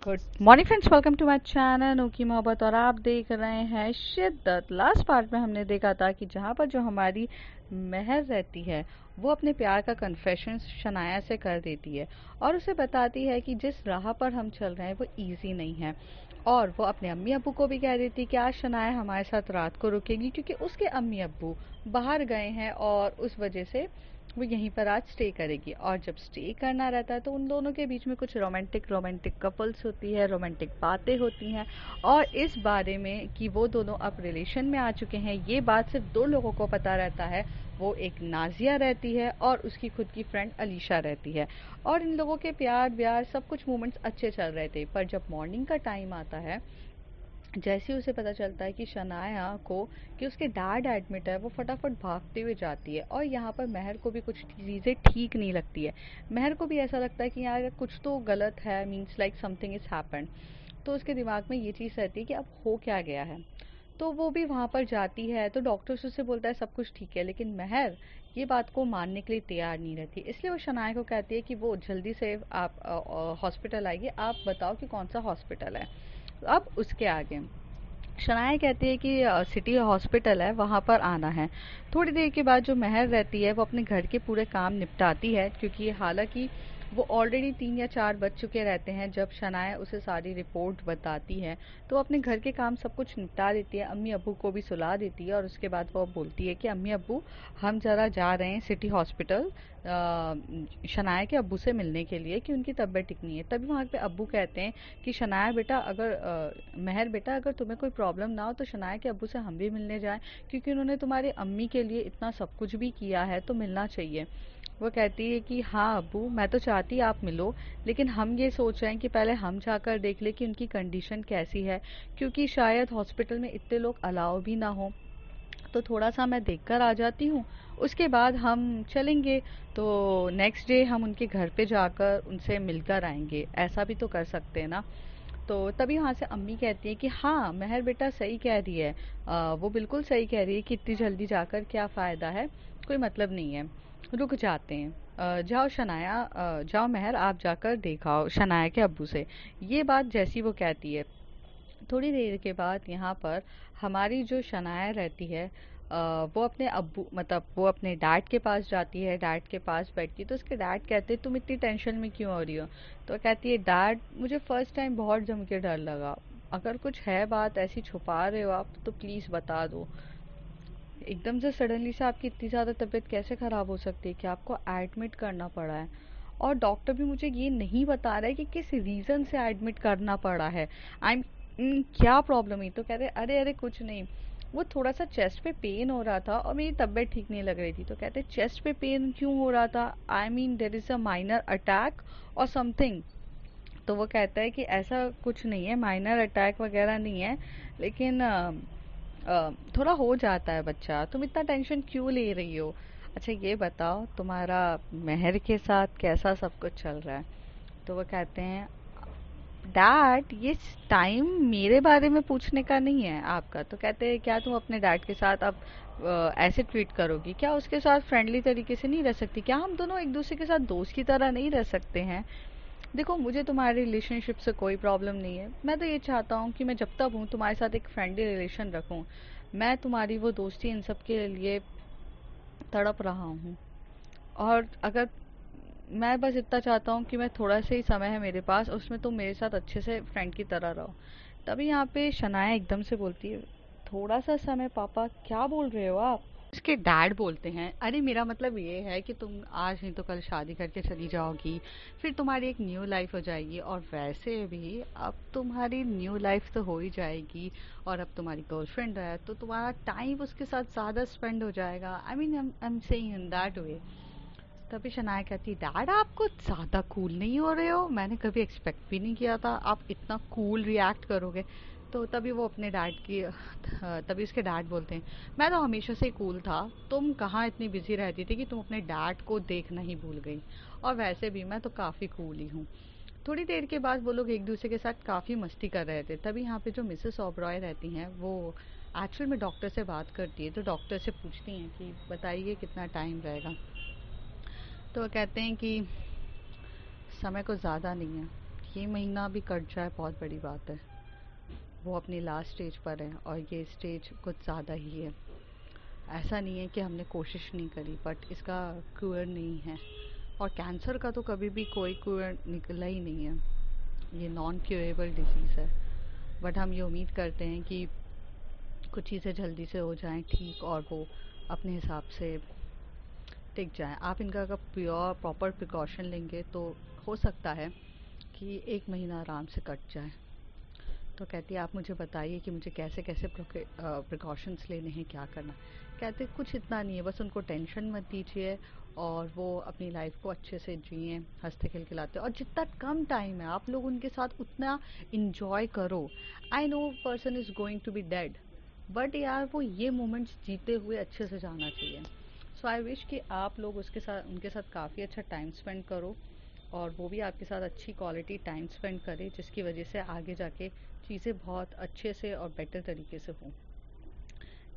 Good morning friends, welcome to my channel नू की मोहब्बत। और आप देख रहे हैं शिद्दत। लास्ट पार्ट में हमने देखा था कि जहाँ पर जो हमारी महर रहती है वो अपने प्यार का कन्फेशन शनाया से कर देती है और उसे बताती है कि जिस राह पर हम चल रहे हैं वो इजी नहीं है। और वो अपने अम्मी अब्बू को भी कह देती है कि आज शनाया हमारे साथ रात को रुकेगी क्योंकि उसके अम्मी अब्बू बाहर गए हैं और उस वजह से वो यहीं पर आज स्टे करेगी। और जब स्टे करना रहता है तो उन दोनों के बीच में कुछ रोमांटिक रोमांटिक कपल्स होती है, रोमांटिक बातें होती हैं। और इस बारे में कि वो दोनों अब रिलेशन में आ चुके हैं ये बात सिर्फ दो लोगों को पता रहता है। वो एक नाजिया रहती है और उसकी खुद की फ्रेंड अलीशा रहती है। और इन लोगों के प्यार व्यार सब कुछ मोमेंट्स अच्छे चल रहे थे, पर जब मॉर्निंग का टाइम आता है, जैसे ही उसे पता चलता है कि शनाया को कि उसके डैड एडमिट है, वो फटाफट भागते हुए जाती है। और यहाँ पर महर को भी कुछ चीज़ें ठीक नहीं लगती है। महर को भी ऐसा लगता है कि यार कुछ तो गलत है, means like something is happened. तो उसके दिमाग में ये चीज़ रहती है कि अब हो क्या गया है। तो वो भी वहाँ पर जाती है तो डॉक्टर से उसे बोलता है सब कुछ ठीक है, लेकिन महर ये बात को मानने के लिए तैयार नहीं रहती। इसलिए वो शनाया को कहती है कि वो जल्दी से आप हॉस्पिटल आइए, आप बताओ कि कौन सा हॉस्पिटल है। अब उसके आगे शनाया कहती है कि सिटी हॉस्पिटल है, वहाँ पर आना है। थोड़ी देर के बाद जो महर रहती है वो अपने घर के पूरे काम निपटाती है, क्योंकि हालांकि वो ऑलरेडी 3 या 4 बज चुके रहते हैं जब शनाया उसे सारी रिपोर्ट बताती है। तो वो अपने घर के काम सब कुछ निपटा देती है, अम्मी अब्बू को भी सुला देती है। और उसके बाद वो बोलती है कि अम्मी अब्बू हम ज़रा जा रहे हैं सिटी हॉस्पिटल शनाया के अब्बू से मिलने के लिए कि उनकी तबीयत ठीक नहीं है। तभी वहाँ पे अब्बू कहते हैं कि शनाया बेटा, अगर महर बेटा, अगर तुम्हें कोई प्रॉब्लम ना हो तो शनाया के अब्बू से हम भी मिलने जाएं, क्योंकि उन्होंने तुम्हारी अम्मी के लिए इतना सब कुछ भी किया है तो मिलना चाहिए। वो कहती है कि हाँ अब्बू, मैं तो चाहती आप मिलो, लेकिन हम ये सोच रहे हैं कि पहले हम जाकर देख लें कि उनकी कंडीशन कैसी है, क्योंकि शायद हॉस्पिटल में इतने लोग अलाउ भी ना हो। तो थोड़ा सा मैं देख कर आ जाती हूँ, उसके बाद हम चलेंगे। तो नेक्स्ट डे हम उनके घर पे जाकर उनसे मिलकर आएंगे, ऐसा भी तो कर सकते हैं ना। तो तभी वहाँ से अम्मी कहती है कि हाँ महर बेटा सही कह रही है, वो बिल्कुल सही कह रही है कि इतनी जल्दी जाकर क्या फ़ायदा है, कोई मतलब नहीं है, रुक जाते हैं। जाओ शनाया, जाओ महर आप जाकर देखाओ शनाया के अब्बू से। ये बात जैसी वो कहती है, थोड़ी देर के बाद यहाँ पर हमारी जो शनाया रहती है वो अपने अब्बू मतलब वो अपने डैड के पास जाती है, डैड के पास बैठती है। तो उसके डैड कहते हैं तुम इतनी टेंशन में क्यों हो रही हो। तो कहती है डैड मुझे फ़र्स्ट टाइम बहुत जम के डर लगा, अगर कुछ है बात ऐसी छुपा रहे हो आप तो प्लीज़ बता दो। एकदम से सडनली से आपकी इतनी ज़्यादा तबीयत कैसे ख़राब हो सकती है कि आपको एडमिट करना पड़ा है। और डॉक्टर भी मुझे ये नहीं बता रहा है कि किस रीज़न से एडमिट करना पड़ा है। आई क्या प्रॉब्लम है। तो कह रहे अरे अरे कुछ नहीं, वो थोड़ा सा चेस्ट पे पेन हो रहा था और मेरी तबीयत ठीक नहीं लग रही थी। तो कहते चेस्ट पे पेन क्यों हो रहा था, I mean there is a minor attack और समथिंग। तो वो कहता है कि ऐसा कुछ नहीं है, माइनर अटैक वगैरह नहीं है, लेकिन थोड़ा हो जाता है बच्चा, तुम इतना टेंशन क्यों ले रही हो। अच्छा ये बताओ तुम्हारा महर के साथ कैसा सब कुछ चल रहा है। तो वो कहते हैं डैड ये टाइम मेरे बारे में पूछने का नहीं है आपका। तो कहते हैं क्या तुम अपने डैड के साथ अब ऐसे ट्रीट करोगी, क्या उसके साथ फ्रेंडली तरीके से नहीं रह सकती, क्या हम दोनों एक दूसरे के साथ दोस्त की तरह नहीं रह सकते हैं। देखो मुझे तुम्हारे रिलेशनशिप से कोई प्रॉब्लम नहीं है, मैं तो ये चाहता हूँ कि मैं जब तक हूँ तुम्हारे साथ एक फ्रेंडली रिलेशन रखूँ। मैं तुम्हारी वो दोस्ती इन सब के लिए तड़प रहा हूँ। और अगर मैं बस इतना चाहता हूँ कि मैं थोड़ा सा ही समय है मेरे पास, उसमें तुम मेरे साथ अच्छे से फ्रेंड की तरह रहो। तभी यहाँ पे शनाया एकदम से बोलती है थोड़ा सा समय पापा, क्या बोल रहे हो आप। उसके डैड बोलते हैं अरे मेरा मतलब ये है कि तुम आज नहीं तो कल शादी करके चली जाओगी, फिर तुम्हारी एक न्यू लाइफ हो जाएगी। और वैसे भी अब तुम्हारी न्यू लाइफ तो हो ही जाएगी, और अब तुम्हारी गर्लफ्रेंड है तो तुम्हारा टाइम उसके साथ ज़्यादा स्पेंड हो जाएगा। I mean I am saying in that way. तभी शनाया कहती डैड आप कुछ ज़्यादा कूल नहीं हो रहे हो, मैंने कभी एक्सपेक्ट भी नहीं किया था आप इतना कूल रिएक्ट करोगे। तो तभी वो अपने डैड की तभी उसके डैड बोलते हैं मैं तो हमेशा से कूल था, तुम कहाँ इतनी बिजी रहती थी कि तुम अपने डैड को देखना ही भूल गई, और वैसे भी मैं तो काफ़ी कूल ही हूँ। थोड़ी देर के बाद वो लोग एक दूसरे के साथ काफ़ी मस्ती कर रहे थे। तभी यहाँ पे जो मिसेस ओबरॉय रहती हैं वो एक्चुअल में डॉक्टर से बात करती है। तो डॉक्टर से पूछती हैं कि बताइए कितना टाइम रहेगा। तो वो कहते हैं कि समय को ज़्यादा नहीं है, ये महीना भी कट जाए बहुत बड़ी बात है। वो अपनी लास्ट स्टेज पर है और ये स्टेज कुछ ज़्यादा ही है। ऐसा नहीं है कि हमने कोशिश नहीं करी, बट इसका क्यूर नहीं है। और कैंसर का तो कभी भी कोई क्यूर निकला ही नहीं है, ये नॉन क्यूरेबल डिजीज़ है। बट हम ये उम्मीद करते हैं कि कुछ चीज़ें जल्दी से हो जाएं ठीक और वो अपने हिसाब से टिक जाएं। आप इनका अगर प्योर प्रॉपर प्रिकॉशन लेंगे तो हो सकता है कि 1 महीना आराम से कट जाए। तो कहती है आप मुझे बताइए कि मुझे कैसे कैसे प्रिकॉशंस लेने हैं, क्या करना। कहते कुछ इतना नहीं है, बस उनको टेंशन मत दीजिए और वो अपनी लाइफ को अच्छे से जिए, हंसते खिलखिलाते। और जितना कम टाइम है आप लोग उनके साथ उतना इंजॉय करो। I know person is going to be dead, but यार वो ये मोमेंट्स जीते हुए अच्छे से जाना चाहिए। सो आई विश कि आप लोग उनके साथ काफ़ी अच्छा टाइम स्पेंड करो और वो भी आपके साथ अच्छी क्वालिटी टाइम स्पेंड करे, जिसकी वजह से आगे जाके चीज़ें बहुत अच्छे से और बेटर तरीके से हों।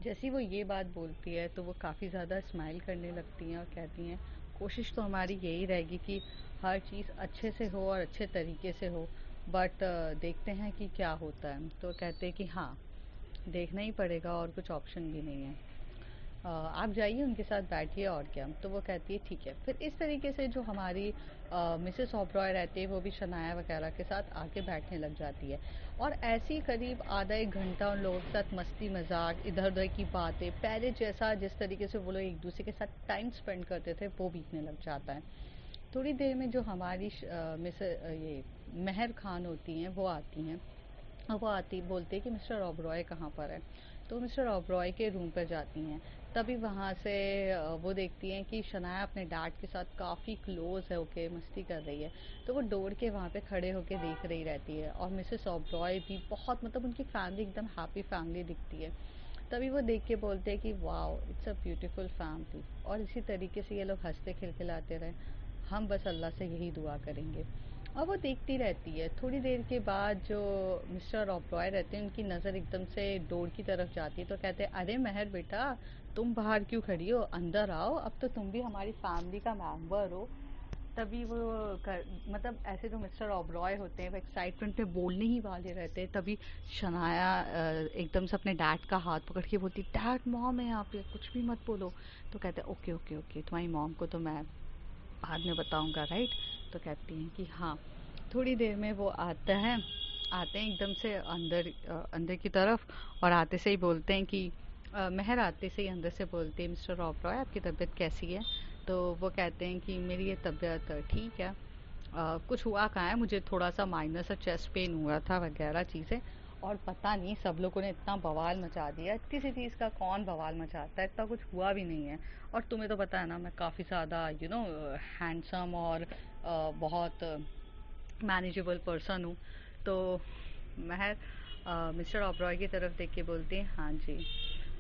जैसी वो ये बात बोलती है तो वो काफ़ी ज़्यादा स्माइल करने लगती हैं और कहती हैं कोशिश तो हमारी यही रहेगी कि हर चीज़ अच्छे से हो और अच्छे तरीके से हो, बट देखते हैं कि क्या होता है। तो कहते हैं कि हाँ, देखना ही पड़ेगा और कुछ ऑप्शन भी नहीं है। आप जाइए उनके साथ बैठिए और क्या। तो वो कहती है ठीक है। फिर इस तरीके से जो हमारी मिसेस ओबरॉय रहती है वो भी शनाया वगैरह के साथ आके बैठने लग जाती है और ऐसी करीब आधा 1 घंटा उन लोगों के साथ मस्ती मजाक, इधर उधर की बातें, पहले जैसा जिस तरीके से वो लोग एक दूसरे के साथ टाइम स्पेंड करते थे वो बीतने लग जाता है। थोड़ी देर में जो हमारी ये मेहर खान होती हैं वो आती हैं और वो आती बोलती है कि मिस्टर ओबरॉय कहाँ पर है। तो मिस्टर ओबरॉय के रूम पर जाती हैं। तभी वहाँ से वो देखती हैं कि शनाया अपने डैड के साथ काफ़ी क्लोज है, ओके मस्ती कर रही है। तो वो दौड़ के वहाँ पे खड़े होके देख रही रहती है और मिसेस ओबरॉय भी बहुत, मतलब उनकी फैमिली एकदम हैप्पी फैमिली दिखती है। तभी वो देख के बोलते हैं कि wow it's a beautiful family, और इसी तरीके से ये लोग हंसते खिलखिलाते रहें। हम बस अल्लाह से यही दुआ करेंगे। और वो देखती रहती है। थोड़ी देर के बाद जो मिस्टर ओबरॉय रहते हैं उनकी नज़र एकदम से डोर की तरफ जाती है। तो कहते हैं अरे मेहर बेटा, तुम बाहर क्यों खड़ी हो, अंदर आओ, अब तो तुम भी हमारी फैमिली का मेंबर हो। तभी वो मतलब ऐसे जो मिस्टर ओबरॉय होते हैं वो एक्साइटमेंट में बोलने ही वाले रहते हैं, तभी शनाया एकदम से अपने डैड का हाथ पकड़ के बोलती डैड मॉम है यहाँ पे, कुछ भी मत बोलो। तो कहते हैं ओके ओके ओके, तुम्हारी मॉम को तो मैं बाद में बताऊंगा, राइट। तो कहती हैं कि हाँ। थोड़ी देर में वो आते हैं एकदम से अंदर की तरफ, और आते से ही बोलते हैं कि मेहर आते से ही अंदर से बोलती है मिस्टर ओबरॉय आपकी तबीयत कैसी है। तो वो कहते हैं कि मेरी ये तबीयत ठीक है, कुछ हुआ कहाँ है, मुझे थोड़ा सा माइनर सा चेस्ट पेन हुआ था वगैरह चीज़ें। और पता नहीं सब लोगों ने इतना बवाल मचा दिया, किसी चीज़ का कौन बवाल मचाता है, इतना कुछ हुआ भी नहीं है। और तुम्हें तो पता है ना मैं काफ़ी ज़्यादा हैंडसम और बहुत मैनेजेबल पर्सन हूँ। तो महर मिस्टर ओबरॉय की तरफ देख के बोलती हैं हाँ जी।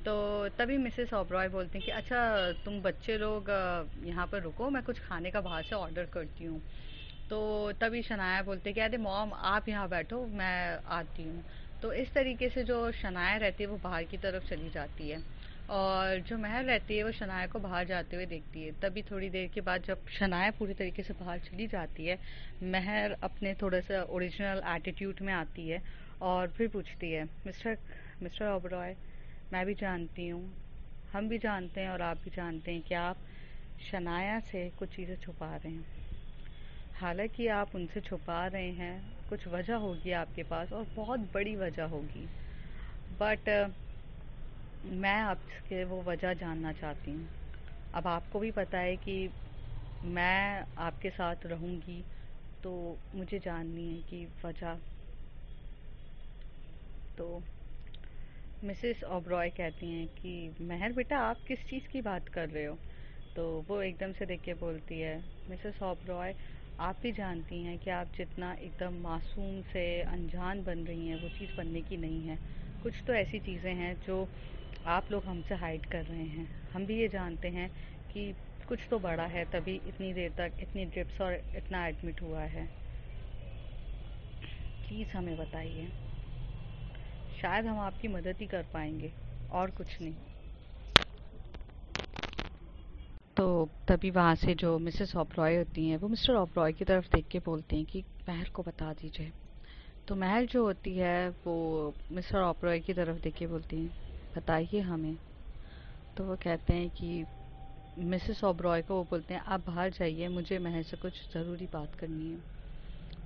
तो तभी मिसेस ओबरॉय बोलती हैं कि अच्छा तुम बच्चे लोग यहाँ पर रुको, मैं कुछ खाने का बाहर से ऑर्डर करती हूँ। तो तभी शनाया बोलते हैं कि अरे मॉम आप यहाँ बैठो मैं आती हूँ। तो इस तरीके से जो शनाया रहती है वो बाहर की तरफ चली जाती है और जो महर रहती है वो शनाया को बाहर जाते हुए देखती है। तभी थोड़ी देर के बाद जब शनाया पूरी तरीके से बाहर चली जाती है, महर अपने थोड़ा सा ओरिजिनल एटीट्यूड में आती है और फिर पूछती है मिस्टर मिस्टर ओबरॉय, मैं भी जानती हूँ, हम भी जानते हैं और आप भी जानते हैं कि आप शनाया से कुछ चीज़ें छुपा रहे हैं। हालांकि आप उनसे छुपा रहे हैं, कुछ वजह होगी आपके पास और बहुत बड़ी वजह होगी, बट मैं आपसे वो वजह जानना चाहती हूँ। अब आपको भी पता है कि मैं आपके साथ रहूँगी, तो मुझे जाननी है कि वजह। तो मिसेस ओबरॉय कहती हैं कि महर बेटा आप किस चीज़ की बात कर रहे हो। तो वो एकदम से देख के बोलती है मिसेस ओबरॉय आप भी जानती हैं कि आप जितना एकदम मासूम से अनजान बन रही हैं वो चीज़ बनने की नहीं है। कुछ तो ऐसी चीज़ें हैं जो आप लोग हमसे हाइड कर रहे हैं। हम भी ये जानते हैं कि कुछ तो बड़ा है, तभी इतनी देर तक इतनी ड्रिप्स और इतना एडमिट हुआ है। प्लीज़ हमें बताइए, शायद हम आपकी मदद ही कर पाएंगे और कुछ नहीं। तो तभी वहाँ से जो मिसेस ओबरॉय होती हैं वो मिस्टर ओबरॉय की तरफ देख के बोलती हैं कि महर को बता दीजिए। तो महर जो होती है वो मिस्टर ओबरॉय की तरफ देख के बोलती हैं बताइए हमें। तो वो कहते हैं कि मिसेस ओबरॉय को वो बोलते हैं आप बाहर जाइए, मुझे महर से कुछ ज़रूरी बात करनी है।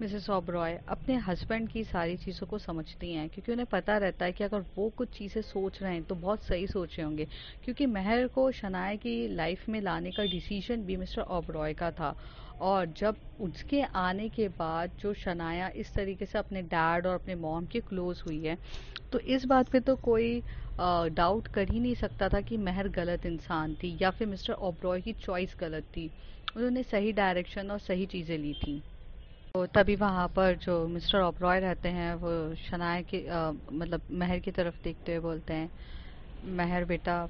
मिसेस ओबरॉय अपने हस्बैंड की सारी चीज़ों को समझती हैं, क्योंकि उन्हें पता रहता है कि अगर वो कुछ चीज़ें सोच रहे हैं तो बहुत सही सोचे होंगे, क्योंकि महर को शनाया की लाइफ में लाने का डिसीजन भी मिस्टर ओबरॉय का था। और जब उसके आने के बाद जो शनाया इस तरीके से अपने डैड और अपने मॉम के क्लोज हुई है, तो इस बात पे तो कोई डाउट कर ही नहीं सकता था कि महर गलत इंसान थी या फिर मिस्टर ओबरॉय की चॉइस गलत थी। उन्होंने सही डायरेक्शन और सही चीज़ें ली थी। तो तभी वहाँ पर जो मिस्टर ओबरॉय रहते हैं वो शनाया के मतलब महर की तरफ देखते हुए बोलते हैं महर बेटा,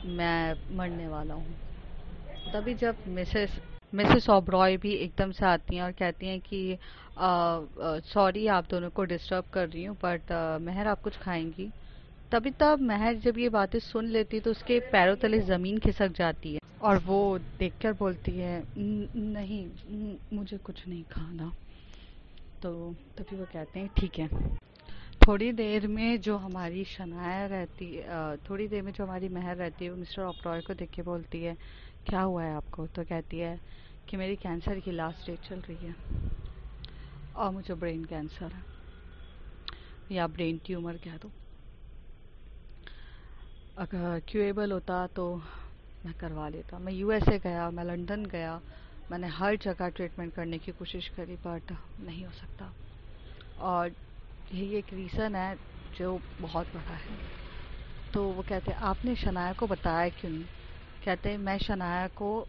मैं मरने वाला हूँ। तभी जब मिसेस मिसेस ओबरॉय भी एकदम से आती हैं और कहती हैं कि सॉरी आप दोनों को डिस्टर्ब कर रही हूँ, बट महर आप कुछ खाएंगी। तभी तब महर जब ये बातें सुन लेती तो उसके पैरों तले ज़मीन खिसक जाती है और वो देखकर बोलती है नहीं, मुझे कुछ नहीं खाना। तो तभी वो कहते हैं ठीक है। थोड़ी देर में जो हमारी शनाया रहती थोड़ी देर में जो हमारी महर रहती है वो मिस्टर ओबरॉय को देख के बोलती है क्या हुआ है आपको। तो कहती है कि मेरी कैंसर की लास्ट स्टेज चल रही है और मुझे ब्रेन कैंसर है, या ब्रेन ट्यूमर कह दो। अगर क्यूएबल होता तो मैं करवा लेता। मैं यूएसए गया, मैं लंदन गया, मैंने हर जगह ट्रीटमेंट करने की कोशिश करी, बट नहीं हो सकता। और यही एक रीज़न है जो बहुत बड़ा है। तो वो कहते हैं आपने शनाया को बताया क्यों नहीं। कहते हैं मैं शनाया को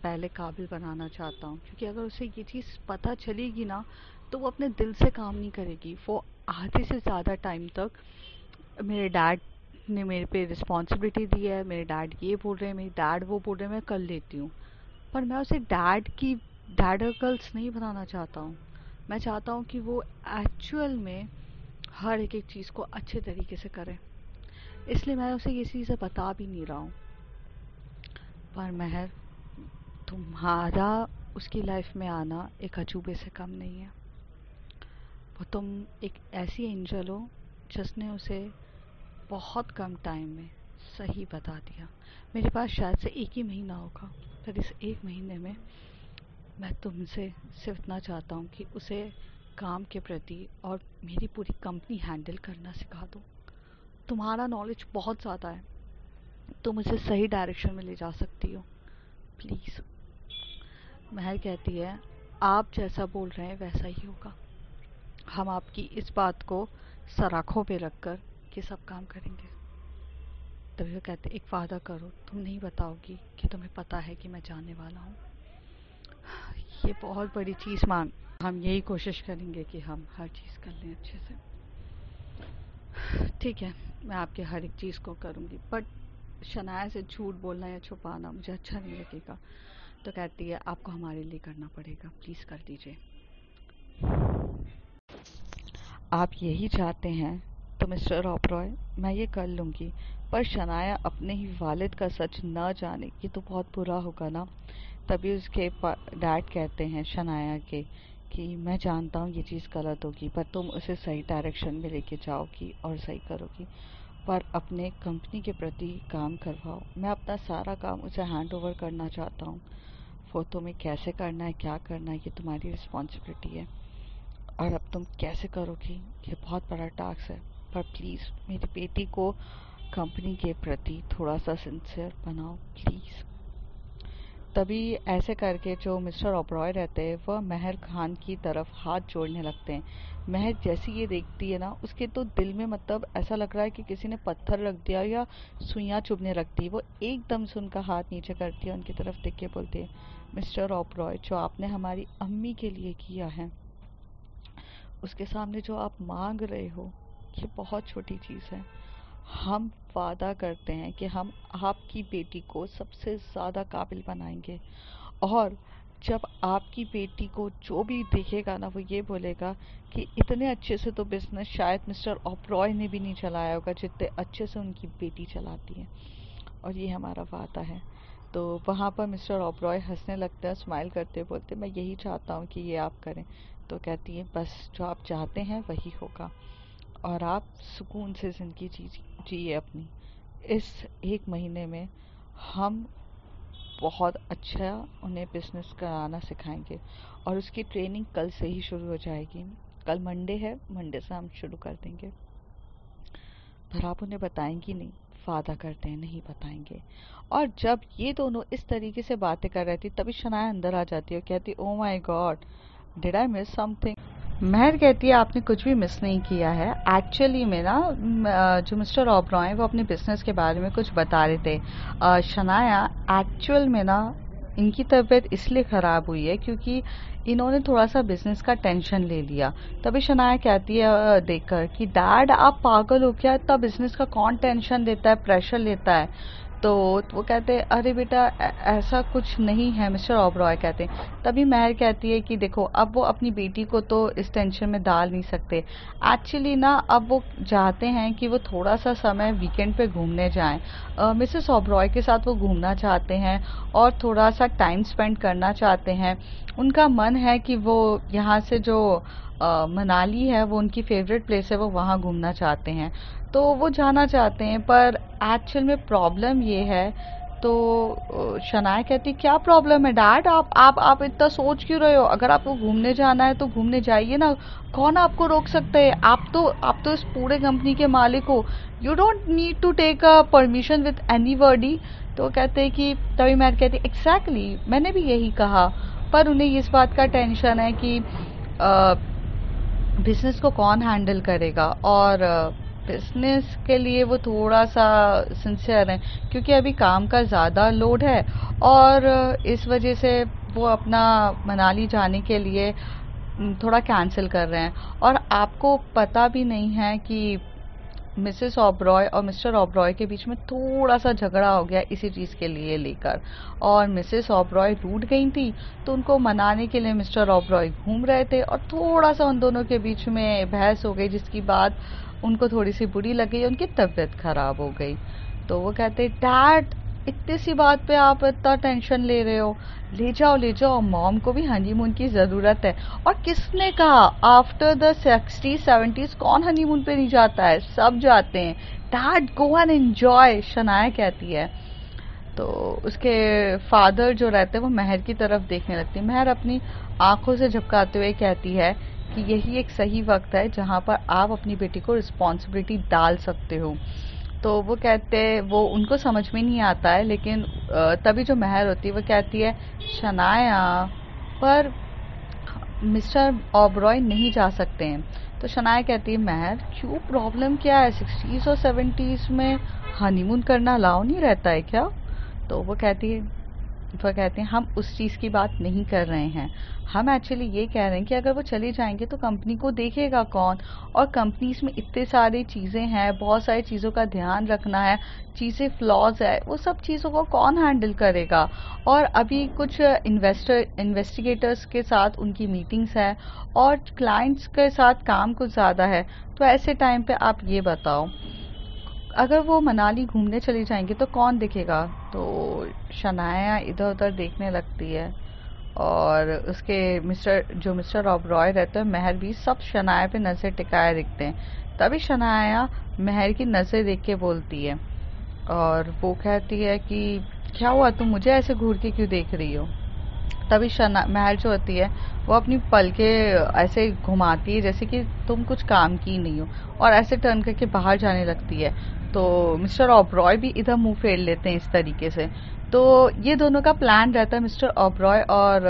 पहले काबिल बनाना चाहता हूँ, क्योंकि अगर उसे ये चीज़ पता चलेगी ना तो वो अपने दिल से काम नहीं करेगी। वो आधे से ज़्यादा टाइम तक मेरे डैड ने मेरे पे रिस्पॉन्सिबिलिटी दी है, मेरे डैड ये बोल रहे हैं, मेरे डैड वो बोल रहे हैं, मैं कर लेती हूँ। पर मैं उसे डैड गर्ल्स नहीं बनाना चाहता हूँ। मैं चाहता हूँ कि वो एक्चुअल में हर एक चीज़ को अच्छे तरीके से करे। इसलिए मैं उसे ये चीज़ें बता भी नहीं रहा हूँ। पर महर, तुम्हारा उसकी लाइफ में आना एक अजूबे से कम नहीं है। वो तुम एक ऐसी एंजल हो जिसने उसे बहुत कम टाइम में सही बता दिया। मेरे पास शायद से 1 ही महीना होगा, पर इस 1 महीने में मैं तुमसे सिर्फ इतना चाहता हूँ कि उसे काम के प्रति और मेरी पूरी कंपनी हैंडल करना सिखा दो। तुम्हारा नॉलेज बहुत ज़्यादा है, तुम उसे सही डायरेक्शन में ले जा सकती हो, प्लीज़। महर कहती है आप जैसा बोल रहे हैं वैसा ही होगा। हम आपकी इस बात को सराखों पे रखकर ये सब काम करेंगे। तभी वो कहते एक वादा करो, तुम नहीं बताओगी कि तुम्हें पता है कि मैं जाने वाला हूँ। ये बहुत बड़ी चीज़ मांग, हम यही कोशिश करेंगे कि हम हर चीज़ कर लें अच्छे से। ठीक है, मैं आपके हर एक चीज़ को करूँगी, बट शनाया से झूठ बोलना या छुपाना मुझे अच्छा नहीं लगेगा। तो कहती है आपको हमारे लिए करना पड़ेगा, प्लीज़ कर दीजिए। आप यही चाहते हैं तो मिस्टर ओबरॉय मैं ये कर लूँगी, पर शनाया अपने ही वालिद का सच न जाने ये तो बहुत बुरा होगा ना। तभी उसके डैड कहते हैं शनाया के कि मैं जानता हूँ ये चीज़ गलत होगी, पर तुम उसे सही डायरेक्शन में लेके जाओगी और सही करोगी, पर अपने कंपनी के प्रति काम करवाओ। मैं अपना सारा काम उसे हैंड ओवर करना चाहता हूँ। वो तुम्हें कैसे करना है, क्या करना है, ये तुम्हारी रिस्पॉन्सिबिलिटी है, और अब तुम कैसे करोगी ये बहुत बड़ा टास्क है। पर प्लीज़ मेरी बेटी को कंपनी के प्रति थोड़ा सा सिंसियर बनाओ, प्लीज़। तभी ऐसे करके जो मिस्टर ओबरॉय रहते हैं वह महर खान की तरफ हाथ जोड़ने लगते हैं। महर जैसी ये देखती है ना उसके तो दिल में मतलब ऐसा लग रहा है कि किसी ने पत्थर रख दिया या सुइयां चुभने लगती है। वो एकदम से उनका हाथ नीचे करती है, उनकी तरफ देख के बोलती है मिस्टर ओबरॉय जो आपने हमारी अम्मी के लिए किया है उसके सामने जो आप मांग रहे हो ये बहुत छोटी चीज़ है। हम वादा करते हैं कि हम आपकी बेटी को सबसे ज़्यादा काबिल बनाएंगे, और जब आपकी बेटी को जो भी देखेगा ना वो ये बोलेगा कि इतने अच्छे से तो बिजनेस शायद मिस्टर ओबरॉय ने भी नहीं चलाया होगा जितने अच्छे से उनकी बेटी चलाती है। और ये हमारा वादा है। तो वहाँ पर मिस्टर ओबरॉय हंसने लगते हैं, स्माइल करते हुए बोलते, मैं यही चाहता हूँ कि ये आप करें। तो कहती है, बस जो आप चाहते हैं वही होगा और आप सुकून से ज़िंदगी जिए अपनी। इस 1 महीने में हम बहुत अच्छा उन्हें बिजनेस कराना सिखाएंगे और उसकी ट्रेनिंग कल से ही शुरू हो जाएगी। कल मंडे है, मंडे से हम शुरू कर देंगे। पर आप उन्हें बताएंगी नहीं, वादा करते हैं नहीं बताएंगे। और जब ये दोनों इस तरीके से बातें कर रही थी तभी शनाया अंदर आ जाती है और कहती, oh my god, did I miss something. Mahar कहती है, आपने कुछ भी मिस नहीं किया है। एक्चुअली में ना जो मिस्टर ओबरॉय वो अपने बिजनेस के बारे में कुछ बता रहे थे। शनाया, एक्चुअल में ना इनकी तबीयत इसलिए ख़राब हुई है क्योंकि इन्होंने थोड़ा सा बिजनेस का टेंशन ले लिया। तभी शनाया कहती है देखकर कि डैड आप पागल हो क्या, इतना बिजनेस का कौन टेंशन लेता है, प्रेशर लेता है। तो वो कहते हैं, अरे बेटा ऐसा कुछ नहीं है मिस्टर ओबरॉय कहते हैं। तभी महर कहती है कि देखो अब वो अपनी बेटी को तो इस टेंशन में डाल नहीं सकते। एक्चुअली ना अब वो चाहते हैं कि वो थोड़ा सा समय वीकेंड पे घूमने जाएं। मिसेस ओबरॉय के साथ वो घूमना चाहते हैं और थोड़ा सा टाइम स्पेंड करना चाहते हैं। उनका मन है कि वो यहाँ से जो मनाली है वो उनकी फेवरेट प्लेस है, वो वहाँ घूमना चाहते हैं। तो वो जाना चाहते हैं पर एक्चुअल में प्रॉब्लम ये है। तो शनाया कहती, क्या प्रॉब्लम है डैड, आप इतना सोच क्यों रहे हो? अगर आपको घूमने जाना है तो घूमने जाइए ना, कौन आपको रोक सकता है? आप तो इस पूरे कंपनी के मालिक हो। You don't need to take a permission with anybody. तो कहते हैं कि तभी मैं कहती, एग्जैक्टली मैंने भी यही कहा। पर उन्हें इस बात का टेंशन है कि बिजनेस को कौन हैंडल करेगा और बिजनेस के लिए वो थोड़ा सा सिंसियर है क्योंकि अभी काम का ज़्यादा लोड है और इस वजह से वो अपना मनाली जाने के लिए थोड़ा कैंसिल कर रहे हैं। और आपको पता भी नहीं है कि मिसेस ओबरॉय और मिस्टर ओबरॉय के बीच में थोड़ा सा झगड़ा हो गया इसी चीज़ के लिए लेकर, और मिसेस ओबरॉय रूठ गई थी। तो उनको मनाने के लिए मिस्टर ओबरॉय घूम रहे थे और थोड़ा सा उन दोनों के बीच में बहस हो गई जिसकी बात उनको थोड़ी सी बुरी लगी, उनकी तबीयत खराब हो गई। तो वो कहते, डैड इतनी सी बात पे आप इतना टेंशन ले रहे हो, ले जाओ मॉम को भी हनीमून की ज़रूरत है। और किसने कहा आफ्टर द 60s 70s कौन हनीमून पे नहीं जाता है, सब जाते हैं। Dad go and enjoy, Shanaya कहती है। तो उसके फादर जो रहते हैं वो महर की तरफ देखने लगती है। महर अपनी आंखों से झपकाते हुए कहती है कि यही एक सही वक्त है जहाँ पर आप अपनी बेटी को रिस्पॉन्सिबिलिटी डाल सकते हो। तो वो कहते, वो उनको समझ में नहीं आता है, लेकिन तभी जो महर होती है वो कहती है, शनाया पर मिस्टर ओबरॉय नहीं जा सकते हैं। तो शनाया कहती है, महर क्यों, प्रॉब्लम क्या है? 60s और 70s में हनीमून करना अलाउ नहीं रहता है क्या? तो वो कहते हैं हम उस चीज़ की बात नहीं कर रहे हैं। हम एक्चुअली ये कह रहे हैं कि अगर वो चले जाएंगे तो कंपनी को देखेगा कौन, और कंपनीज में इतने सारी चीज़ें हैं, बहुत सारी चीज़ों का ध्यान रखना है, चीज़ें फ्लॉज है, वो सब चीज़ों को कौन हैंडल करेगा? और अभी कुछ इन्वेस्टिगेटर्स के साथ उनकी मीटिंग्स है और क्लाइंट्स के साथ काम कुछ ज़्यादा है। तो ऐसे टाइम पे आप ये बताओ, अगर वो मनाली घूमने चली जाएंगी तो कौन दिखेगा? तो शनाया इधर उधर देखने लगती है और उसके मिस्टर ओबरॉय रहते हैं, महर भी, सब शनाया पे नज़र टिकाए दिखते हैं। तभी शनाया महर की नज़र देख के बोलती है और वो कहती है कि क्या हुआ, तुम मुझे ऐसे घूर के क्यों देख रही हो? तभी महर जो होती है वो अपनी पलके ऐसे घुमाती है जैसे कि तुम कुछ काम की नहीं हो, और ऐसे टर्न करके बाहर जाने लगती है। तो मिस्टर ओबरॉय भी इधर मुंह फेर लेते हैं इस तरीके से। तो ये दोनों का प्लान रहता है मिस्टर ओबरॉय और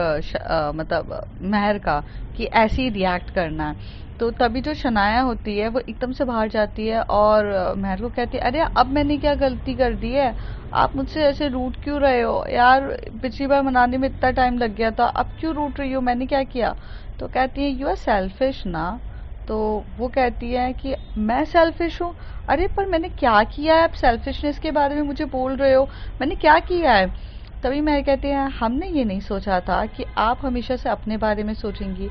मतलब महर का, कि ऐसे ही रिएक्ट करना है। तो तभी जो शनाया होती है वो एकदम से बाहर जाती है और महर को कहती है, अरे अब मैंने क्या गलती कर दी है, आप मुझसे ऐसे रूठ क्यों रहे हो यार, पिछली बार मनाने में इतना टाइम लग गया था, अब क्यों रूठ रही हो, मैंने क्या किया? तो कहती है, यू आर सेल्फिश ना। तो वो कहती है कि मैं सेल्फिश हूँ? अरे पर मैंने क्या किया है, आप सेल्फिशनेस के बारे में मुझे बोल रहे हो, मैंने क्या किया है? तभी मैं कहती है, हमने ये नहीं सोचा था कि आप हमेशा से अपने बारे में सोचेंगी,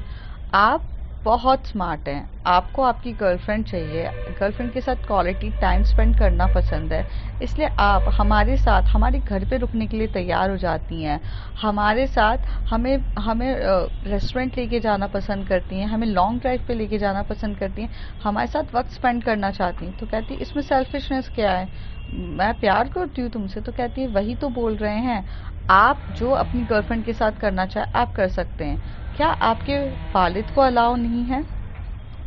आप बहुत स्मार्ट हैं, आपको आपकी गर्लफ्रेंड चाहिए, गर्लफ्रेंड के साथ क्वालिटी टाइम स्पेंड करना पसंद है, इसलिए आप हमारे साथ हमारे घर पे रुकने के लिए तैयार हो जाती हैं, हमारे साथ हमें हमें रेस्टोरेंट लेके जाना पसंद करती हैं, हमें लॉन्ग ड्राइव पे लेके जाना पसंद करती हैं, हमारे साथ वक्त स्पेंड करना चाहती हैं। तो कहती है इसमें सेल्फिशनेस क्या है, मैं प्यार करती हूँ तुमसे। तो कहती है वही तो बोल रहे हैं, आप जो अपनी गर्लफ्रेंड के साथ करना चाहे आप कर सकते हैं, क्या आपके वालिद को अलाउ नहीं है?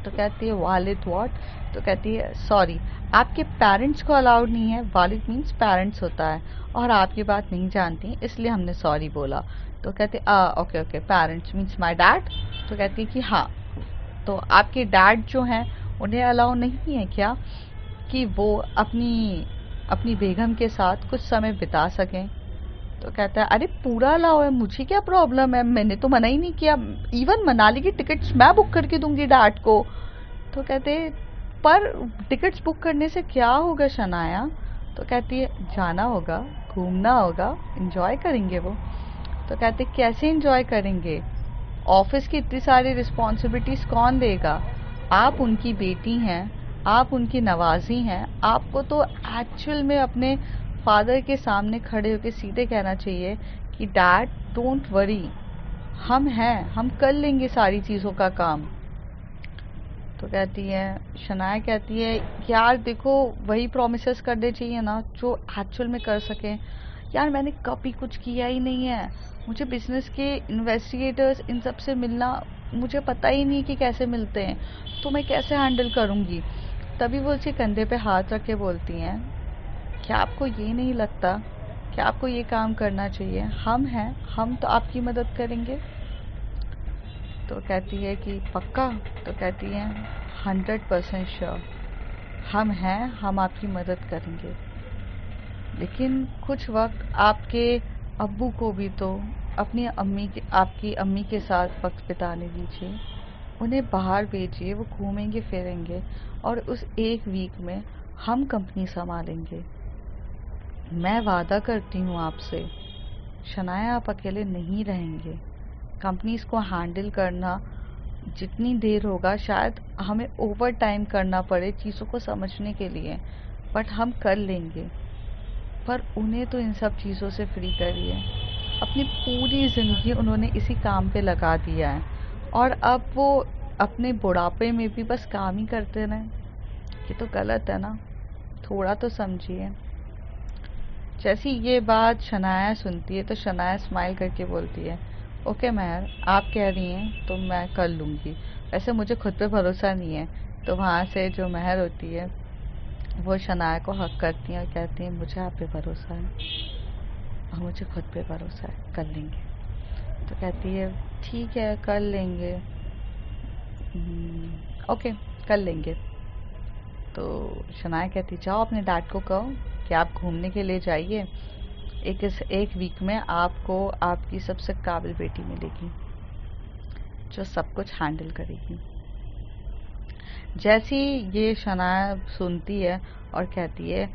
तो कहती है वालिद व्हाट? तो कहती है सॉरी, आपके पेरेंट्स को अलाउड नहीं है, वालिद मीन्स पेरेंट्स होता है, और आप ये बात नहीं जानती इसलिए हमने सॉरी बोला। तो कहते okay okay, parents means my dad? तो कहती है कि हाँ, तो आपके डैड जो हैं उन्हें अलाउ नहीं है क्या कि वो अपनी अपनी बेगम के साथ कुछ समय बिता सकें? तो कहता है अरे पूरा अलाउ है, मुझे क्या प्रॉब्लम है, मैंने तो मना ही नहीं किया, इवन मनाली की टिकट्स मैं बुक करके दूंगी डैड को। तो कहते पर टिकट्स बुक करने से क्या होगा शनाया? तो कहती है जाना होगा, घूमना होगा, एंजॉय करेंगे वो। तो कहते कैसे एंजॉय करेंगे, ऑफिस की इतनी सारी रिस्पॉन्सिबिलिटीज कौन देगा, आप उनकी बेटी हैं, आप उनकी नवाजी हैं, आपको तो एक्चुअल में अपने फादर के सामने खड़े होकर सीधे कहना चाहिए कि डैड डोंट वरी, हम हैं, हम कर लेंगे सारी चीज़ों का काम। तो कहती है शनाया कहती है यार देखो वही प्रोमिसेस करने चाहिए ना जो एक्चुअल में कर सकें। यार मैंने कभी कुछ किया ही नहीं है, मुझे बिजनेस के इन्वेस्टिगेटर्स इन सब से मिलना मुझे पता ही नहीं कि कैसे मिलते हैं, तो मैं कैसे हैंडल करूँगी? तभी वो उसके कंधे पे हाथ रख के बोलती हैं क्या आपको ये नहीं लगता कि आपको ये काम करना चाहिए, हम हैं, हम तो आपकी मदद करेंगे। तो कहती है कि पक्का? तो कहती है 100% श्योर, हम हैं, हम आपकी मदद करेंगे, लेकिन कुछ वक्त आपके अब्बू को भी तो अपनी आपकी अम्मी के साथ वक्त बिताने दीजिए, उन्हें बाहर भेजिए, वो घूमेंगे फिरेंगे और उस एक वीक में हम कंपनी संभालेंगे। मैं वादा करती हूँ आपसे शनाया, आप अकेले नहीं रहेंगे, कंपनीज को हैंडल करना जितनी देर होगा शायद हमें ओवर टाइम करना पड़े चीज़ों को समझने के लिए, बट हम कर लेंगे। पर उन्हें तो इन सब चीज़ों से फ्री करिए, अपनी पूरी ज़िंदगी उन्होंने इसी काम पे लगा दिया है और अब वो अपने बुढ़ापे में भी बस काम ही करते रहें, ये तो गलत है ना, थोड़ा तो समझिए। जैसी ये बात शनाया सुनती है तो शनाया स्माइल करके बोलती है ओके महर, आप कह रही हैं तो मैं कर लूँगी, वैसे मुझे खुद पे भरोसा नहीं है। तो वहाँ से जो महर होती है वो शनाया को हक करती हैं और कहती हैं मुझे आप पे भरोसा है और मुझे खुद पे भरोसा है, कर लेंगे। तो कहती है ठीक है कर लेंगे, ओके कर लेंगे। तो शनाया कहती जाओ अपने डैड को कहो कि आप घूमने के लिए जाइए, एक वीक में आपको आपकी सबसे काबिल बेटी मिलेगी जो सब कुछ हैंडल करेगी। जैसी ये शनाया सुनती है और कहती है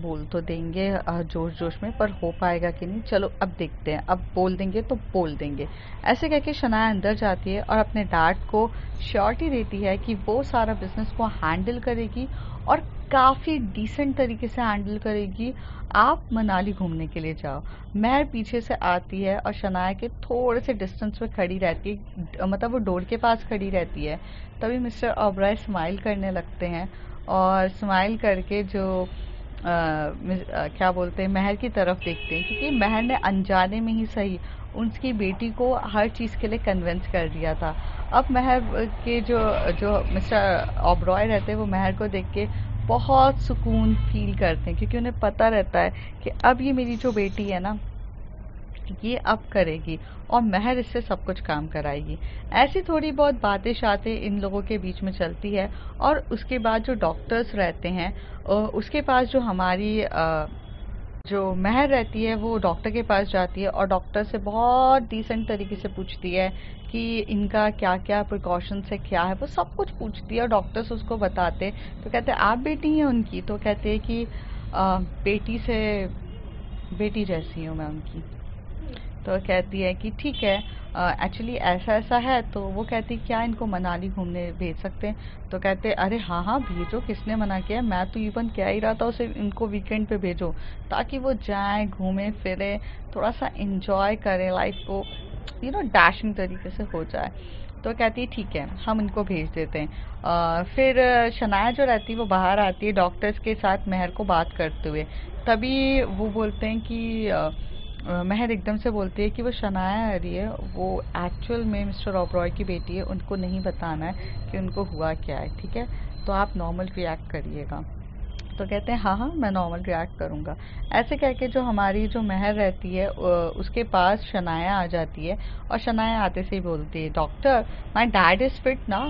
बोल तो देंगे जोश जोश में, पर हो पाएगा कि नहीं, चलो अब देखते हैं, अब बोल देंगे तो बोल देंगे। ऐसे कहके शनाया अंदर जाती है और अपने डैड को श्योरिटी देती है कि वो सारा बिजनेस को हैंडल करेगी और काफ़ी डिसेंट तरीके से हैंडल करेगी। आप मनाली घूमने के लिए जाओ। महर पीछे से आती है और शनाया के थोड़े से डिस्टेंस पे खड़ी रहती है, मतलब वो डोर के पास खड़ी रहती है। तभी मिस्टर ओबराय स्माइल करने लगते हैं और स्माइल करके जो क्या बोलते हैं महर की तरफ देखते हैं, क्योंकि महर ने अनजाने में ही सही उनकी बेटी को हर चीज़ के लिए कन्विंस कर दिया था। अब महर के जो जो मिस्टर ओबरॉय रहते हैं वो महर को देख के बहुत सुकून फील करते हैं, क्योंकि उन्हें पता रहता है कि अब ये मेरी जो बेटी है ना ये अब करेगी और महर इससे सब कुछ काम कराएगी। ऐसी थोड़ी बहुत बातें शातें इन लोगों के बीच में चलती है और उसके बाद जो डॉक्टर्स रहते हैं उसके पास जो हमारी जो महर रहती है वो डॉक्टर के पास जाती है और डॉक्टर से बहुत डिसेंट तरीके से पूछती है कि इनका क्या क्या प्रिकॉशंस है, क्या है, वो सब कुछ पूछती है और डॉक्टर्स उसको बताते। तो कहते हैं आप बेटी हैं उनकी? तो कहते हैं कि बेटी से बेटी जैसी हूँ मैं उनकी। तो कहती है कि ठीक है, एक्चुअली ऐसा ऐसा है। तो वो कहती क्या इनको मनाली घूमने भेज सकते हैं? तो कहते अरे हाँ हाँ भेजो, किसने मना किया, मैं तो इवन कह ही रहा था उसे इनको वीकेंड पे भेजो ताकि वो जाएं, घूमें फिरे, थोड़ा सा इंजॉय करें लाइफ को, डैशिंग तरीके से हो जाए। तो कहती है ठीक है हम इनको भेज देते हैं। फिर शनाया जो रहती है वो बाहर आती है डॉक्टर्स के साथ महर को बात करते हुए। तभी वो बोलते हैं कि महर एकदम से बोलती है कि वो शनाया आ रही है, वो एक्चुअल में मिस्टर ओबरॉय की बेटी है, उनको नहीं बताना है कि उनको हुआ क्या है, ठीक है, तो आप नॉर्मल रिएक्ट करिएगा। तो कहते हैं हाँ हाँ मैं नॉर्मल रिएक्ट करूँगा। ऐसे कह के जो हमारी जो महर रहती है उसके पास शनाया आ जाती है, और शनाया आते से ही बोलती है doctor my dad is fit ना,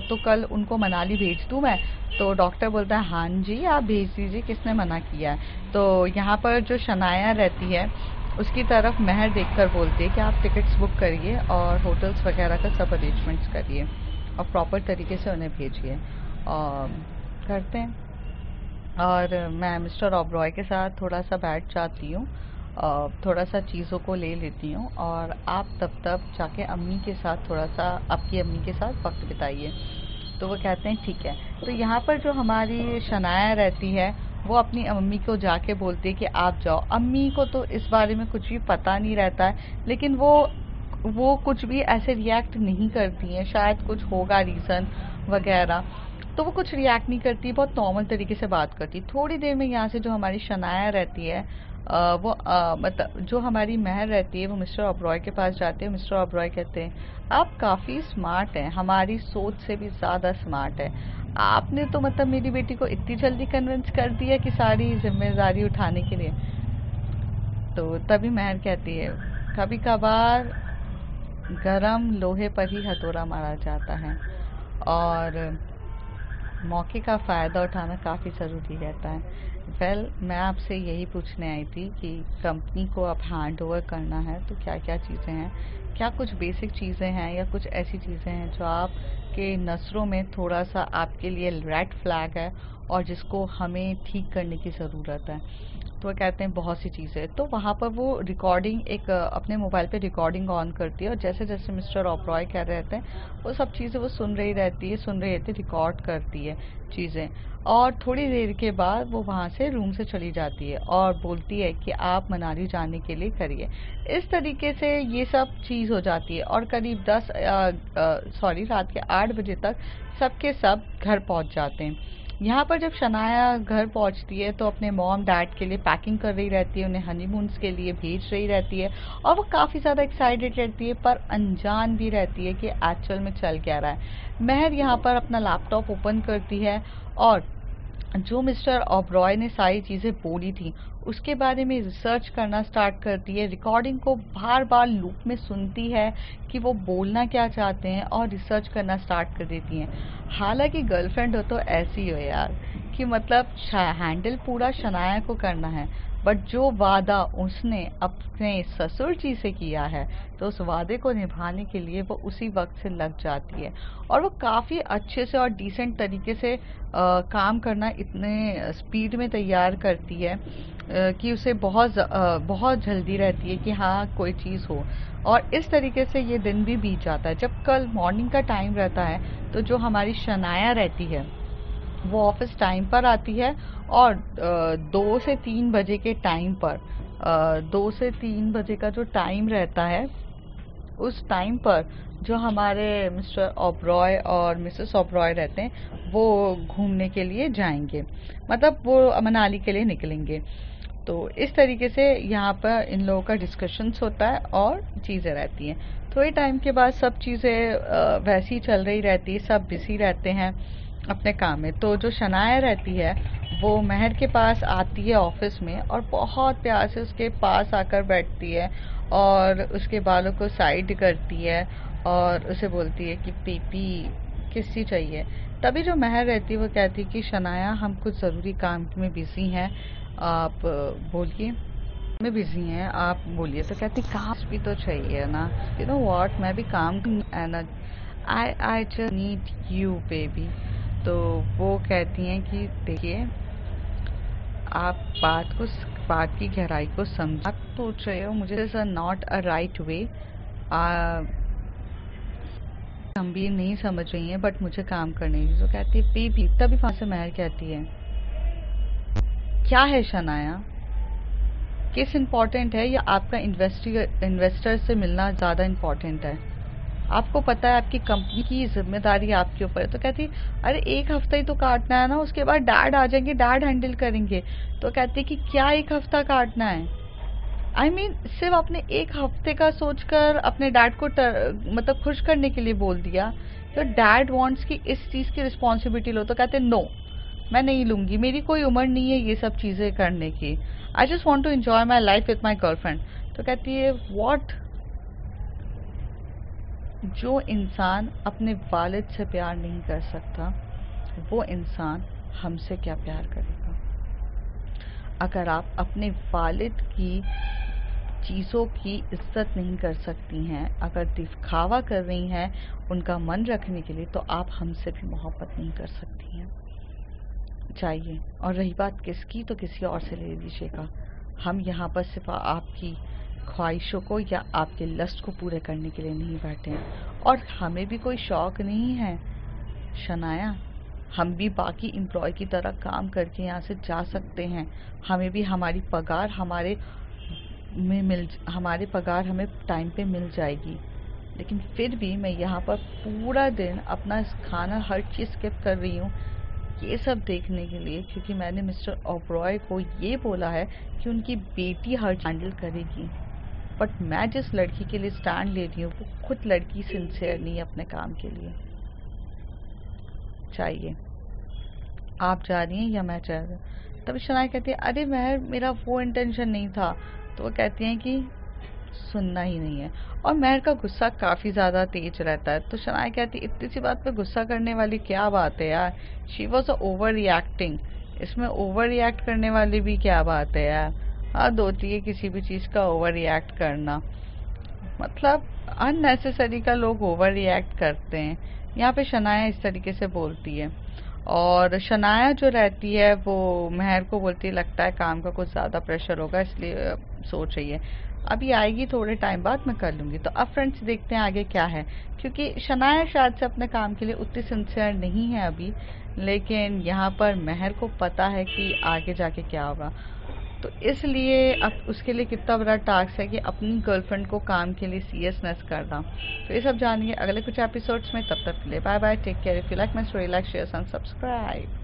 तो कल उनको मनाली भेज दूँ मैं? तो डॉक्टर बोलता है हाँ जी आप भेज दीजिए, किसने मना किया है? तो यहाँ पर जो शनाया रहती है उसकी तरफ महर देखकर बोलती है कि आप टिकट्स बुक करिए और होटल्स वगैरह का सब अरेंजमेंट्स करिए और प्रॉपर तरीके से उन्हें भेजिए। और करते हैं, और मैं मिस्टर ओबरॉय के साथ थोड़ा सा बैठ जाती हूँ, थोड़ा सा चीज़ों को ले लेती हूँ, और आप तब तब जाके अम्मी के साथ थोड़ा सा आपकी अम्मी के साथ वक्त बिताइए। तो वो कहते हैं ठीक है। तो यहाँ पर जो हमारी शनाया रहती है वो अपनी अम्मी को जाके बोलती है कि आप जाओ। अम्मी को तो इस बारे में कुछ भी पता नहीं रहता है, लेकिन वो कुछ भी ऐसे रिएक्ट नहीं करती हैं, शायद कुछ होगा रीज़न वगैरह, तो वो कुछ रिएक्ट नहीं करती, बहुत नॉर्मल तरीके से बात करती। थोड़ी देर में यहाँ से जो हमारी शनाया रहती है वो मतलब जो हमारी महर रहती है वो मिस्टर ओबरॉय के पास जाते हैं। मिस्टर ओबरॉय कहते हैं आप काफ़ी स्मार्ट हैं, हमारी सोच से भी ज़्यादा स्मार्ट है, आपने तो मतलब मेरी बेटी को इतनी जल्दी कन्विंस कर दिया कि सारी जिम्मेदारी उठाने के लिए। तो तभी महर कहती है कभी कभार गरम लोहे पर ही हथौड़ा मारा जाता है, और मौके का फ़ायदा उठाना काफ़ी ज़रूरी रहता है। मैं आपसे यही पूछने आई थी कि कंपनी को अब हैंड ओवर करना है तो क्या क्या चीज़ें हैं, क्या कुछ बेसिक चीज़ें हैं या कुछ ऐसी चीज़ें हैं जो आपके नज़रों में थोड़ा सा आपके लिए रेड फ्लैग है और जिसको हमें ठीक करने की ज़रूरत है? तो वो कहते हैं बहुत सी चीज़ें। तो वहाँ पर वो रिकॉर्डिंग अपने मोबाइल पे रिकॉर्डिंग ऑन करती है, और जैसे जैसे मिस्टर ओबरॉय कह रहे रहते हैं वो सब चीज़ें वो सुन रही रहती है, रिकॉर्ड करती है चीज़ें, और थोड़ी देर के बाद वो वहाँ से रूम से चली जाती है और बोलती है कि आप मनाली जाने के लिए करिए। इस तरीके से ये सब चीज़ हो जाती है, और करीब रात के 8 बजे तक सबके सब घर पहुँच जाते हैं। यहाँ पर जब शनाया घर पहुँचती है तो अपने मॉम डैड के लिए पैकिंग कर रही रहती है, उन्हें हनीमून्स के लिए भेज रही रहती है, और वो काफ़ी ज़्यादा एक्साइटेड रहती है पर अनजान भी रहती है कि एक्चुअल में चल क्या रहा है। महर यहाँ पर अपना लैपटॉप ओपन करती है और जो मिस्टर ओबरॉय ने सारी चीज़ें बोली थी उसके बारे में रिसर्च करना स्टार्ट करती है, रिकॉर्डिंग को बार बार लूप में सुनती है कि वो बोलना क्या चाहते हैं, और रिसर्च करना स्टार्ट कर देती हैं। हालांकि गर्लफ्रेंड हो तो ऐसी हो यार कि मतलब हैंडल पूरा शनाया को करना है, बट जो वादा उसने अपने ससुर जी से किया है तो उस वादे को निभाने के लिए वो उसी वक्त से लग जाती है, और वो काफ़ी अच्छे से और डिसेंट तरीके से काम करना इतने स्पीड में तैयार करती है कि उसे बहुत जल्दी रहती है कि हाँ कोई चीज़ हो। और इस तरीके से ये दिन भी बीत जाता है। जब कल मॉर्निंग का टाइम रहता है तो जो हमारी शनाया रहती है वो ऑफिस टाइम पर आती है, और 2 से 3 बजे के टाइम पर 2 से 3 बजे का जो टाइम रहता है उस टाइम पर जो हमारे मिस्टर ओबरॉय और मिसेस ओबरॉय रहते हैं वो घूमने के लिए जाएंगे, मतलब वो मनाली के लिए निकलेंगे। तो इस तरीके से यहाँ पर इन लोगों का डिस्कशंस होता है और चीज़ें रहती हैं। थोड़े टाइम के बाद सब चीज़ें वैसी ही चल रही रहती है, सब बिजी रहते हैं अपने काम में। तो जो शनाया रहती है वो महर के पास आती है ऑफिस में, और बहुत प्यार से उसके पास आकर बैठती है और उसके बालों को साइड करती है और उसे बोलती है कि पीपी किससी चाहिए। तभी जो महर रहती है वो कहती है कि शनाया हम कुछ ज़रूरी काम में बिज़ी हैं, आप बोलिए, में बिज़ी हैं आप बोलिए। तो कहती काम भी तो चाहिए ना, यू नो व्हाट, मैं भी काम and I just need you baby. तो वो कहती हैं कि देखिए आप बात की गहराई को समझ, आप सोच रहे हो मुझे नॉट अ राइट वे गंभीर नहीं समझ रही हैं बट मुझे काम करने की। तो कहती है बेबी, तभी वहां से महर कहती है क्या है शनाया, केस इम्पोर्टेंट है या आपका इन्वेस्टर से मिलना ज़्यादा इम्पोर्टेंट है? आपको पता है आपकी कंपनी की जिम्मेदारी आपके ऊपर है। तो कहती अरे 1 हफ्ता ही तो काटना है ना, उसके बाद डैड आ जाएंगे, डैड हैंडल करेंगे। तो कहती कि क्या 1 हफ्ता काटना है? I mean, सिर्फ आपने 1 हफ्ते का सोचकर अपने डैड को मतलब खुश करने के लिए बोल दिया। तो डैड वांट्स कि इस चीज़ की रिस्पॉन्सिबिलिटी लो। तो कहते नो, मैं नहीं लूंगी, मेरी कोई उम्र नहीं है ये सब चीज़ें करने की। I just want to enjoy my life with my girlfriend. तो कहती है वॉट, जो इंसान अपने वालिद से प्यार नहीं कर सकता वो इंसान हमसे क्या प्यार करेगा? अगर आप अपने वालिद की चीज़ों की इज्जत नहीं कर सकती हैं, अगर दिखावा कर रही हैं उनका मन रखने के लिए, तो आप हमसे भी मोहब्बत नहीं कर सकती हैं। चाहिए। और रही बात किसकी, तो किसी और से ले लीजिएगा। हम यहाँ पर सिर्फ आपकी ख्वाहिशों को या आपके लस्ट को पूरे करने के लिए नहीं बैठे हैं। और हमें भी कोई शौक नहीं है शनाया, हम भी बाकी एम्प्लॉय की तरह काम करके यहाँ से जा सकते हैं। हमें भी हमारी पगार हमारे हमें टाइम पे मिल जाएगी। लेकिन फिर भी मैं यहाँ पर पूरा दिन अपना खाना हर चीज़ स्किप कर रही हूँ ये सब देखने के लिए, क्योंकि मैंने मिस्टर ओबरॉय को ये बोला है कि उनकी बेटी हर हैंडल करेगी। बट मैं जिस लड़की के लिए स्टैंड ले रही हूँ वो खुद लड़की सिंसियर नहीं है अपने काम के लिए। चाहिए आप जा रही हैं या मैं जा रही हूँ? तभी शनाया कहती है अरे महर, मेरा वो इंटेंशन नहीं था। तो वो कहती हैं कि सुनना ही नहीं है। और महर का गुस्सा काफ़ी ज़्यादा तेज रहता है। तो शनाया कहती इतनी सी बात पे गुस्सा करने वाली क्या बात है यार, शी वॉज ओवर रिएक्टिंग, इसमें ओवर रिएक्ट करने वाली भी क्या बात है यार। हद होती है किसी भी चीज़ का ओवर रिएक्ट करना, मतलब अननेसेसरी का लोग ओवर रिएक्ट करते हैं। यहाँ पे शनाया इस तरीके से बोलती है। और शनाया जो रहती है वो महर को बोलती है लगता है काम का कुछ ज़्यादा प्रेशर होगा इसलिए सोच रही है, अभी आएगी थोड़े टाइम बाद मैं कर लूँगी। तो अब फ्रेंड्स देखते हैं आगे क्या है, क्योंकि शनाया शायद से अपने काम के लिए उतनी सिंसियर नहीं है अभी, लेकिन यहाँ पर महर को पता है कि आगे जाके क्या होगा। तो इसलिए अब उसके लिए कितना बड़ा टास्क है कि अपनी गर्लफ्रेंड को काम के लिए सीरियसनेस करना। तो ये सब जानिए अगले कुछ एपिसोड्स में। तब तक के लिए bye bye, take care. If you like my story, like share and subscribe.